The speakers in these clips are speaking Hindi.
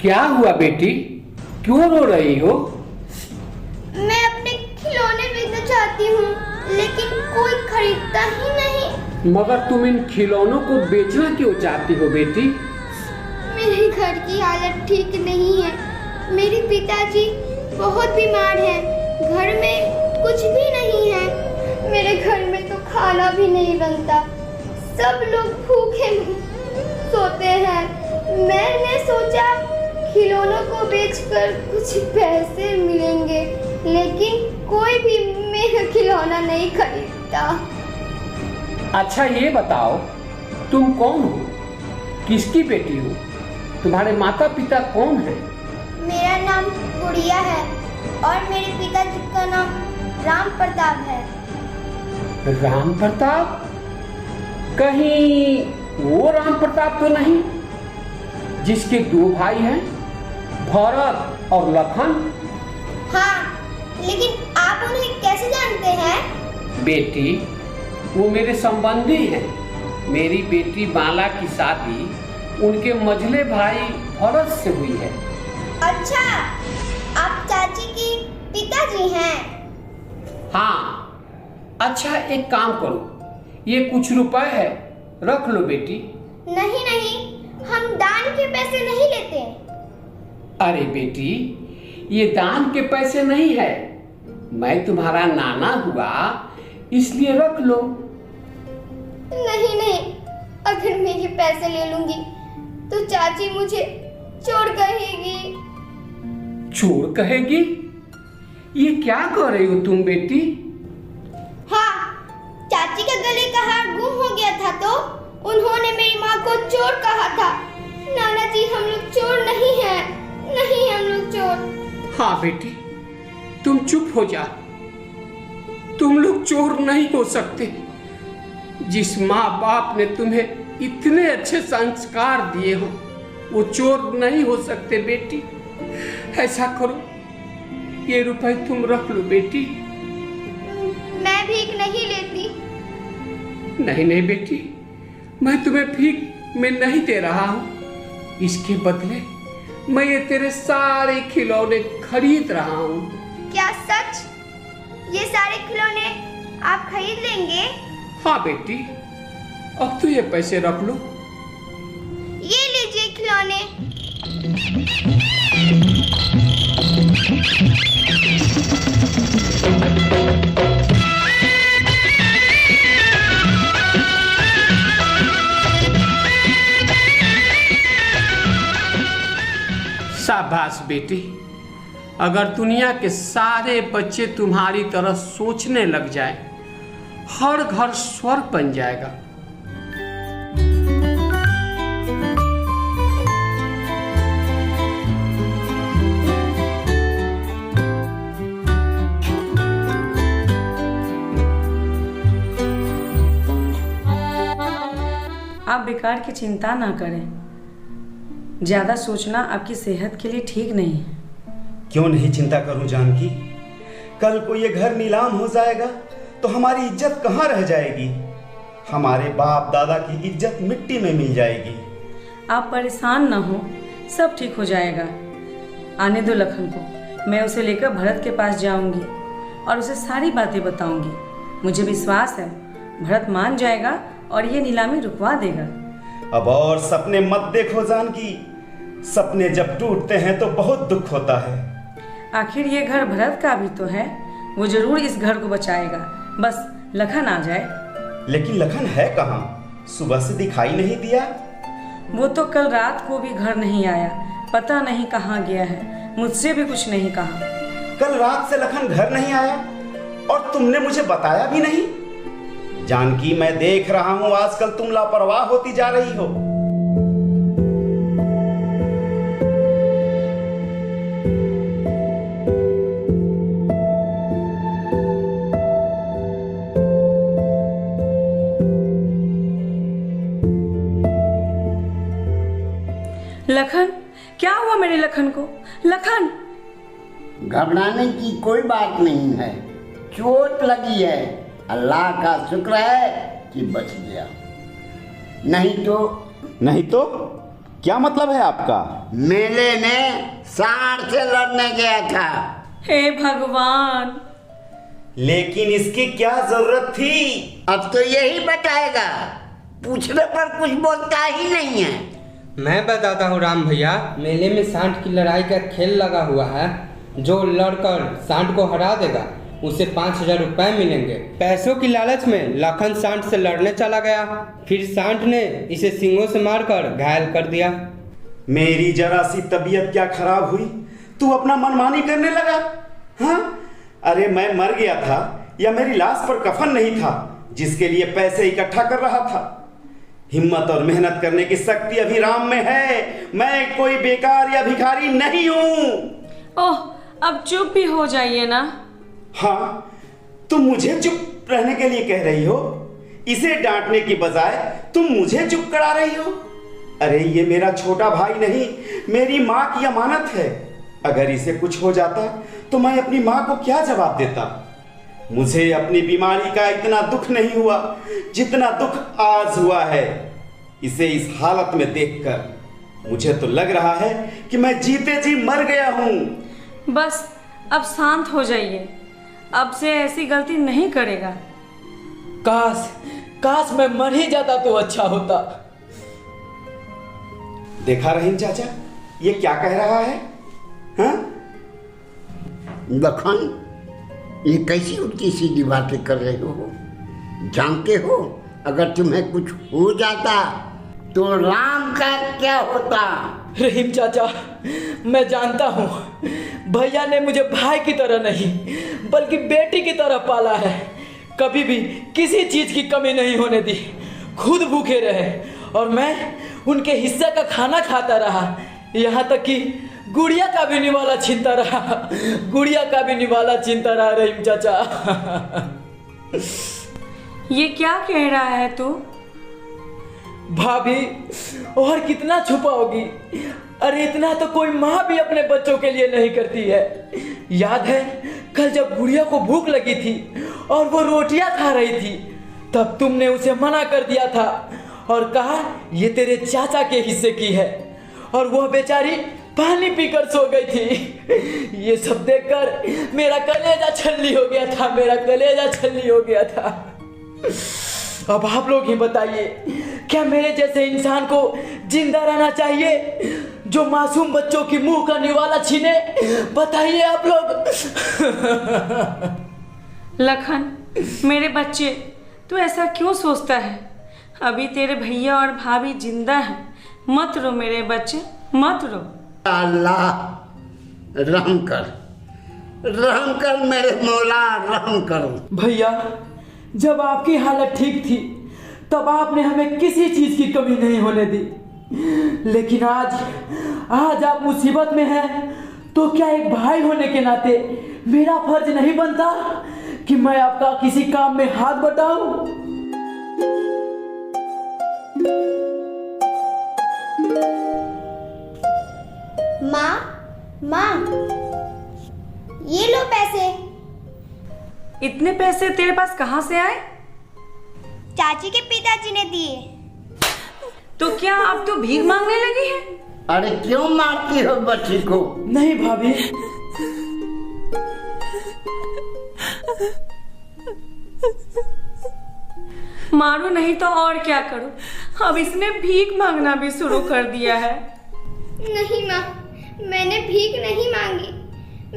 क्या हुआ बेटी, क्यों रो रही हो? मैं अपने खिलौने बेचना चाहती हूँ, लेकिन कोई खरीदता ही नहीं। मगर तुम इन खिलौनों को बेचना क्यों चाहती हो बेटी? मेरे घर की हालत ठीक नहीं है। मेरे पिताजी बहुत बीमार हैं। घर में कुछ भी नहीं है। मेरे घर में तो खाना भी नहीं बनता। सब लोग भूखे सोते हैं। मैंने सोचा खिलौनों को बेचकर कुछ पैसे मिलेंगे, लेकिन कोई भी मेरा खिलौना नहीं खरीदता। अच्छा ये बताओ, तुम कौन हो, किसकी बेटी हो, तुम्हारे माता पिता कौन हैं? मेरा नाम गुड़िया है और मेरे पिताजी का नाम राम प्रताप है। राम प्रताप? कहीं वो राम प्रताप तो नहीं जिसके दो भाई हैं, भरत और लखन? हाँ, लेकिन आप उन्हें कैसे जानते हैं? बेटी, वो मेरे संबंधी हैं। मेरी बेटी बाला की शादी उनके मझले भाई भरत से हुई है। अच्छा, आप चाची की पिताजी हैं? हाँ। अच्छा, एक काम करो, ये कुछ रुपए है, रख लो बेटी। नहीं नहीं, हम दान के पैसे नहीं लेते। अरे बेटी, ये दान के पैसे नहीं है, मैं तुम्हारा नाना हुआ इसलिए रख लो। नहीं नहीं, अगर मैं ये पैसे ले लूंगी तो चाची मुझे चोर कहेगी। चोर कहेगी? ये क्या कर रही हो तुम बेटी? हाँ, चाची का गले का हार गुम हो गया था तो उन्होंने मेरी माँ को चोर कहा था। नाना जी, हम लोग चोर नहीं हैं, नहीं हम लोग चोर। हाँ बेटी, तुम चुप हो जा। तुम लोग चोर नहीं हो सकते। जिस माँ बाप ने तुम्हें इतने अच्छे संस्कार दिए हो वो चोर नहीं हो सकते बेटी। ऐसा करो, ये रुपए तुम रख लो बेटी। मैं भीख नहीं लेती। नहीं नहीं बेटी, मैं तुम्हें भीख में नहीं दे रहा हूँ। इसके बदले मैं ये तेरे सारे खिलौने खरीद रहा हूँ। क्या सच? ये सारे खिलौने आप खरीद लेंगे? हाँ बेटी, अब तो ये पैसे रख लो। ये लीजिए खिलौने। शाबाश बेटी, अगर दुनिया के सारे बच्चे तुम्हारी तरह सोचने लग जाए, हर घर स्वर्ग बन जाएगा। आप बेकार की चिंता ना करें। ज्यादा सोचना आपकी सेहत के लिए ठीक नहीं है। क्यों नहीं चिंता करूं जानकी? कल को ये घर नीलाम हो जाएगा तो हमारी इज्जत कहाँ रह जाएगी? हमारे बाप दादा की इज्जत मिट्टी में मिल जाएगी। आप परेशान ना हो, सब ठीक हो जाएगा। आने दो लखन को, मैं उसे लेकर भरत के पास जाऊंगी और उसे सारी बातें बताऊंगी। मुझे विश्वास है भरत मान जाएगा और ये नीलामी रुकवा देगा। अब और सपने मत देखो जानकी, सपने जब टूटते हैं तो बहुत दुख होता है। आखिर ये घर भरत का भी तो है, वो जरूर इस घर को बचाएगा, बस लखन आ जाए। लेकिन लखन है कहाँ? सुबह से दिखाई नहीं दिया। वो तो कल रात को भी घर नहीं आया, पता नहीं कहाँ गया है, मुझसे भी कुछ नहीं कहा। कल रात से लखन घर नहीं आया और तुमने मुझे बताया भी नहीं। जानकी, मैं देख रहा हूँ आजकल तुम लापरवाह होती जा रही हो। लखन, क्या हुआ मेरे लखन को? लखन! घबराने की कोई बात नहीं है, चोट लगी है, अल्लाह का शुक्र है कि बच गया। नहीं तो क्या मतलब है आपका? मेले में सांड से लड़ने गया था। हे भगवान! लेकिन इसकी क्या जरूरत थी? अब तो यही बताएगा, पूछने पर कुछ बोलता ही नहीं है। मैं बताता हूँ राम भैया, मेले में सांड की लड़ाई का खेल लगा हुआ है। जो लड़कर सांड को हरा देगा उसे 5,000 रुपए मिलेंगे। पैसों की लालच में लखन सांड से लड़ने चला गया, फिर सांड ने इसे सींगों से मारकर घायल कर दिया। मेरी जरा सी तबीयत क्या खराब हुई, तू अपना मनमानी करने लगा? हाँ, अरे मैं मर गया था या मेरी लाश पर कफन नहीं था जिसके लिए पैसे इकट्ठा कर रहा था? हिम्मत और मेहनत करने की शक्ति अभी राम में है। मैं कोई बेकार या भिखारी नहीं हूं। ओह, अब चुप भी हो जाइए ना। हाँ, तुम मुझे चुप रहने के लिए कह रही हो? इसे डांटने की बजाय तुम मुझे चुप करा रही हो? अरे ये मेरा छोटा भाई नहीं, मेरी माँ की अमानत है। अगर इसे कुछ हो जाता तो मैं अपनी माँ को क्या जवाब देता? मुझे अपनी बीमारी का इतना दुख नहीं हुआ जितना दुख आज हुआ है। इसे इस हालत में देखकर मुझे तो लग रहा है कि मैं जीते जी मर गया हूं। बस अब शांत हो जाइए, अब से ऐसी गलती नहीं करेगा। काश मैं मर ही जाता तो अच्छा होता। देखा रहीम चाचा, ये क्या कह रहा है? हाँ? लखन, ये कैसी उल्टी सीधी बातें कर रहे हो? जानते हो अगर तुम्हें कुछ हो जाता तो राम का क्या होता? रहीम चाचा, मैं जानता हूँ भैया ने मुझे भाई की तरह नहीं बल्कि बेटी की तरह पाला है। कभी भी किसी चीज की कमी नहीं होने दी, खुद भूखे रहे और मैं उनके हिस्से का खाना खाता रहा। यहाँ तक कि गुड़िया का भी निवाला छीनता रहा, गुड़िया का भी निवाला छीनता रहा रहीम चाचा। ये क्या कह रहा है तू? भाभी, और कितना छुपाओगी? अरे इतना तो कोई माँ भी अपने बच्चों के लिए नहीं करती है। याद है कल जब गुड़िया को भूख लगी थी और वो रोटियां खा रही थी, तब तुमने उसे मना कर दिया था और कहा ये तेरे चाचा के हिस्से की है, और वह बेचारी पानी पीकर सो गई थी। ये सब देखकर मेरा कलेजा छल्ली हो गया था, मेरा कलेजा छल्ली हो गया था। अब आप लोग ही बताइए, क्या मेरे जैसे इंसान को जिंदा रहना चाहिए जो मासूम बच्चों की मुंह का निवाला छीने? बताइए आप लोग। लखन, मेरे बच्चे, तू ऐसा क्यों सोचता है? अभी तेरे भैया और भाभी जिंदा हैं। मत रो मेरे बच्चे, मत रो। अल्लाह रहम कर मेरे मौला, रहम करो। भैया, जब आपकी हालत ठीक थी तब आपने हमें किसी चीज की कमी नहीं होने दी, लेकिन आज आप मुसीबत में हैं, तो क्या एक भाई होने के नाते मेरा फर्ज नहीं बनता कि मैं आपका किसी काम में हाथ बटाऊं? माँ, ये लो पैसे। इतने पैसे तेरे पास कहाँ से आए? चाची के पिताजी ने दिए। तो क्या अब तू भीख मांगने लगी है? अरे क्यों मारती हो बच्ची को? नहीं भाभी, मारो नहीं तो और क्या करूं? अब इसने भीख मांगना भी शुरू कर दिया है। नहीं माँ, मैंने भीख नहीं मांगी,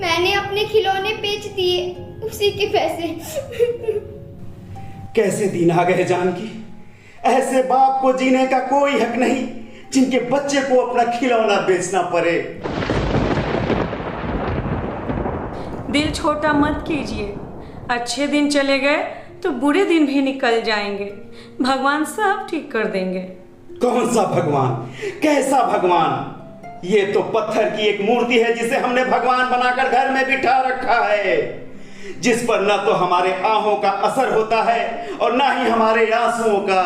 मैंने अपने खिलौने बेच दिए, उसी के पैसे। कैसे दिन आ गए जानकी, ऐसे बाप को जीने का कोई हक नहीं जिनके बच्चे को अपना खिलौना बेचना पड़े। दिल छोटा मत कीजिए, अच्छे दिन चले गए तो बुरे दिन भी निकल जाएंगे। भगवान सब ठीक कर देंगे। कौन सा भगवान? कैसा भगवान? ये तो पत्थर की एक मूर्ति है जिसे हमने भगवान बनाकर घर में बिठा रखा है, जिस पर न तो हमारे आहों का असर होता है और ना ही हमारे आंसुओं का।